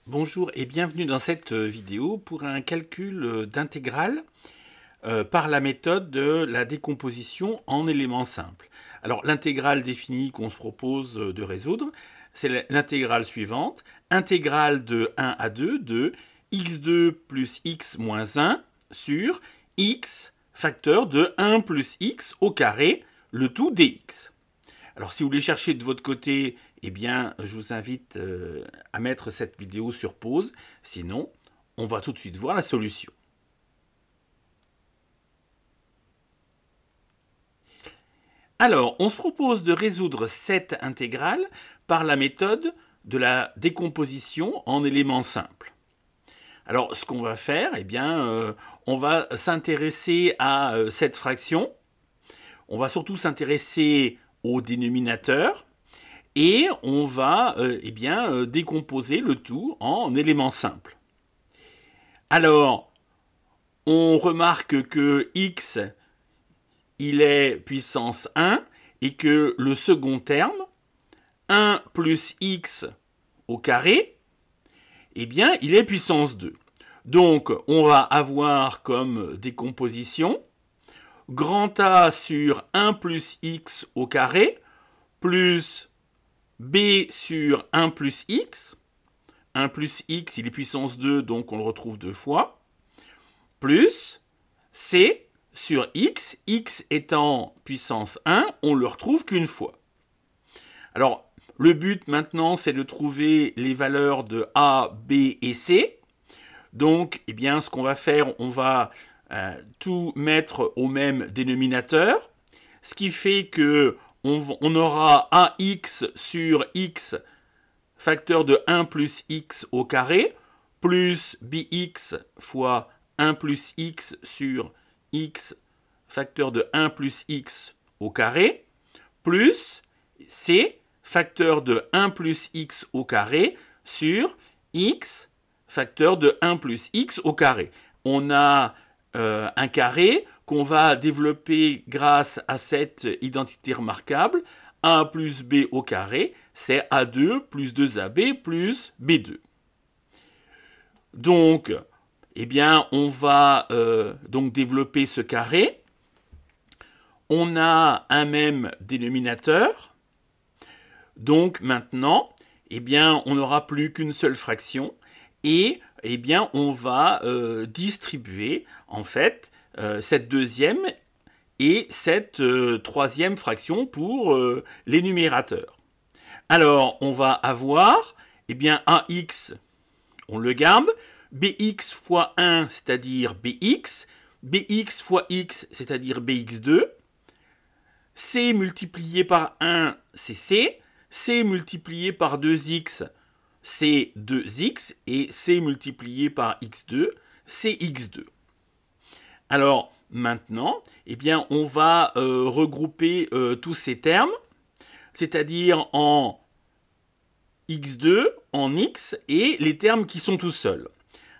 Bonjour et bienvenue dans cette vidéo pour un calcul d'intégrale par la méthode de la décomposition en éléments simples. Alors l'intégrale définie qu'on se propose de résoudre, c'est l'intégrale suivante, intégrale de 1 à 2 de x2 plus x moins 1 sur x facteur de 1 plus x au carré, le tout dx. Alors si vous voulez chercher de votre côté, eh bien je vous invite à mettre cette vidéo sur pause, sinon on va tout de suite voir la solution. Alors, on se propose de résoudre cette intégrale par la méthode de la décomposition en éléments simples. Alors, ce qu'on va faire, eh bien, on va s'intéresser à cette fraction. On va surtout s'intéresser au dénominateur et on va décomposer le tout en éléments simples. Alors, on remarque que x il est puissance 1 et que le second terme, 1 plus x au carré, eh bien, il est puissance 2. Donc, on va avoir comme décomposition grand A sur 1 plus x au carré plus b sur 1 plus x. 1 plus x, il est puissance 2, donc on le retrouve deux fois, plus c sur x, x étant puissance 1, on le retrouve qu'une fois. Alors, le but maintenant, c'est de trouver les valeurs de a, b et c. Donc, eh bien, ce qu'on va faire, on va tout mettre au même dénominateur, ce qui fait que on aura ax sur x facteur de 1 plus x au carré, plus bx fois 1 plus x sur x facteur de 1 plus x au carré, plus c facteur de 1 plus x au carré sur x facteur de 1 plus x au carré. On a un carré qu'on va développer grâce à cette identité remarquable. A plus b au carré, c'est a2 plus 2ab plus b2. Donc, eh bien, on va donc développer ce carré. On a un même dénominateur. Donc maintenant, eh bien, on n'aura plus qu'une seule fraction. Et eh bien, on va distribuer en fait cette deuxième et cette troisième fraction pour les numérateurs. Alors, on va avoir eh bien, ax, on le garde, bx fois 1, c'est-à-dire bx, bx fois x, c'est-à-dire bx2, c multiplié par 1, c'est c, c multiplié par 2x, c'est 2x, et c multiplié par x2, c'est x2. Alors, maintenant, eh bien, on va regrouper tous ces termes, c'est-à-dire en x2, en x, et les termes qui sont tout seuls.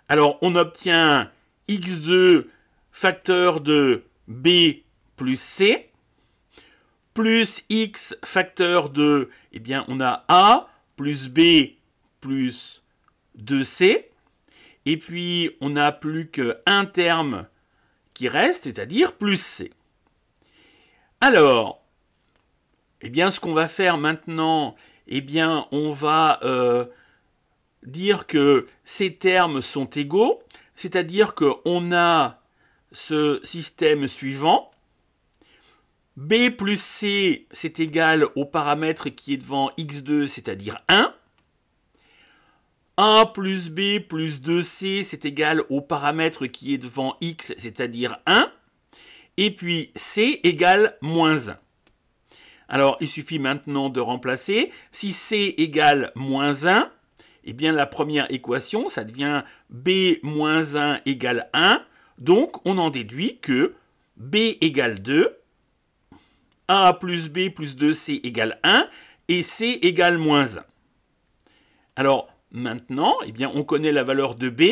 Alors, on obtient x2 facteur de b plus c, plus x facteur de, eh bien, on a a plus b plus 2c, et puis on n'a plus qu'un terme qui reste, c'est-à-dire plus c. Alors, eh bien, ce qu'on va faire maintenant, eh bien, on va dire que ces termes sont égaux, c'est-à-dire qu'on a ce système suivant. B plus C, c'est égal au paramètre qui est devant x2, c'est-à-dire 1. A plus B plus 2C, c'est égal au paramètre qui est devant x, c'est-à-dire 1. Et puis C égale moins 1. Alors, il suffit maintenant de remplacer. Si C égale moins 1, eh bien, la première équation, ça devient B moins 1 égale 1. Donc, on en déduit que B égale 2, A plus B plus 2C égale 1, et C égale moins 1. Alors, maintenant, eh bien, on connaît la valeur de B,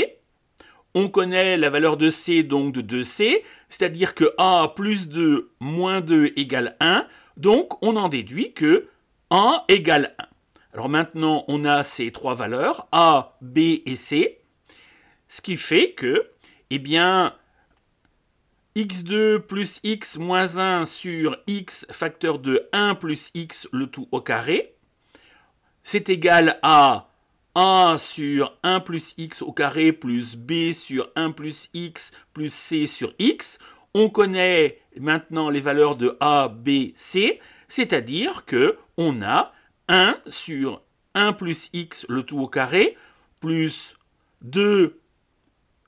on connaît la valeur de C, donc de 2C, c'est-à-dire que A plus 2 moins 2 égale 1, donc on en déduit que A égale 1. Alors maintenant, on a ces trois valeurs, A, B et C, ce qui fait que, eh bien, x2 plus x moins 1 sur x facteur de 1 plus x le tout au carré, c'est égal à A sur 1 plus x au carré plus B sur 1 plus x plus C sur x. On connaît maintenant les valeurs de A, B, C, c'est-à-dire qu'on a 1 sur 1 plus x le tout au carré plus 2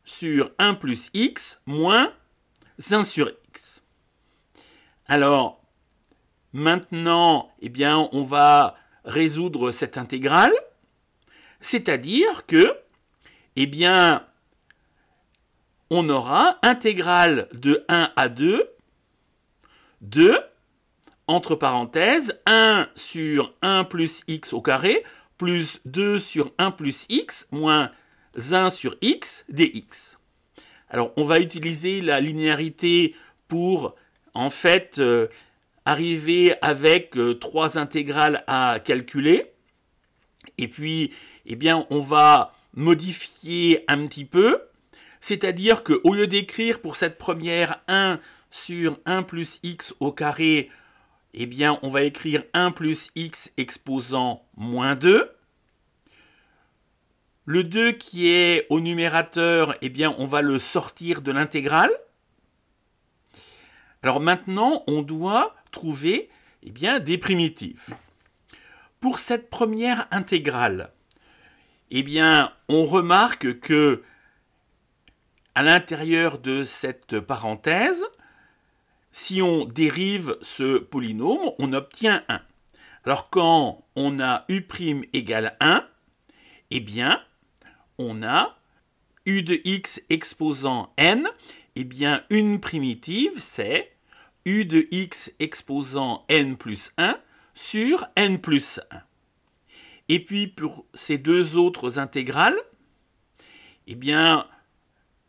sur 1 plus x moins 1 sur x. Alors, maintenant, eh bien, on va résoudre cette intégrale, c'est-à-dire que, eh bien, on aura intégrale de 1 à 2, entre parenthèses, 1 sur 1 plus x au carré, plus 2 sur 1 plus x, moins 1 sur x dx. Alors, on va utiliser la linéarité pour, en fait, arriver avec trois intégrales à calculer. Et puis, eh bien, on va modifier un petit peu. C'est-à-dire qu'au lieu d'écrire pour cette première 1 sur 1 plus x au carré, eh bien, on va écrire 1 plus x exposant moins 2. Le 2 qui est au numérateur, eh bien, on va le sortir de l'intégrale. Alors maintenant, on doit trouver eh bien, des primitives. Pour cette première intégrale, eh bien, on remarque que à l'intérieur de cette parenthèse, si on dérive ce polynôme, on obtient 1. Alors quand on a u' égale 1, eh bien, on a u de x exposant n, eh bien, une primitive, c'est u de x exposant n plus 1 sur n plus 1. Et puis, pour ces deux autres intégrales, eh bien,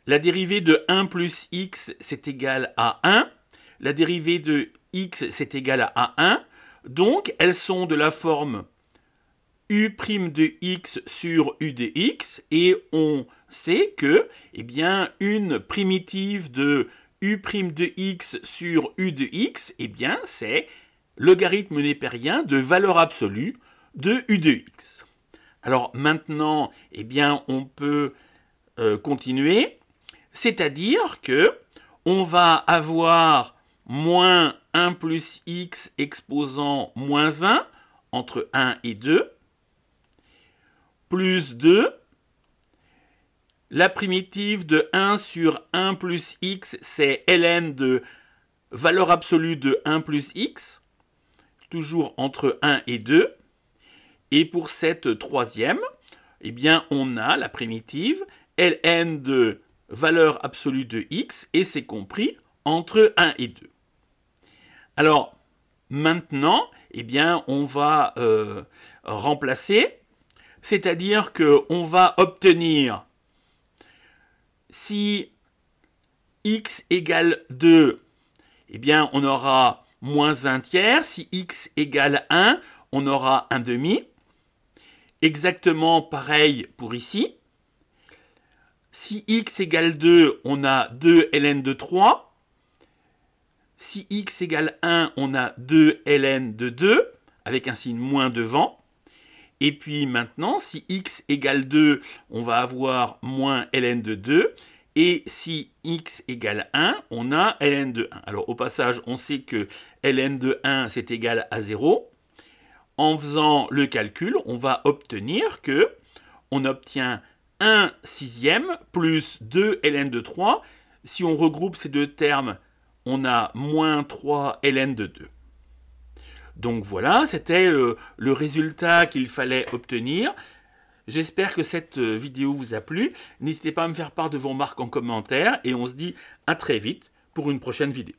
la dérivée de 1 plus x, c'est égal à 1. La dérivée de x, c'est égal à 1. Donc, elles sont de la forme u' de x sur u de x. Et on sait que, eh bien, une primitive de u' de x sur u de x, eh bien, c'est logarithme népérien de valeur absolue de u de x. Alors maintenant, eh bien, on peut continuer. C'est-à-dire que on va avoir moins 1 plus x exposant moins 1 entre 1 et 2, plus 2. La primitive de 1 sur 1 plus x, c'est ln de valeur absolue de 1 plus x, toujours entre 1 et 2. Et pour cette troisième, eh bien, on a la primitive ln de valeur absolue de x, et c'est compris entre 1 et 2. Alors, maintenant, eh bien, on va remplacer, c'est-à-dire qu'on va obtenir, si x égale 2, eh bien, on aura moins 1 tiers. Si x égale 1, on aura 1 demi. Exactement pareil pour ici. Si x égale 2, on a 2 ln de 3. Si x égale 1, on a 2 ln de 2, avec un signe moins devant. Et puis maintenant, si x égale 2, on va avoir moins ln de 2. Et si x égale 1, on a ln de 1. Alors au passage, on sait que ln de 1, c'est égal à 0. En faisant le calcul, on va obtenir que on obtient 1 sixième plus 2 ln de 3. Si on regroupe ces deux termes, on a moins 3 ln de 2. Donc voilà, c'était le résultat qu'il fallait obtenir. J'espère que cette vidéo vous a plu. N'hésitez pas à me faire part de vos remarques en commentaire et on se dit à très vite pour une prochaine vidéo.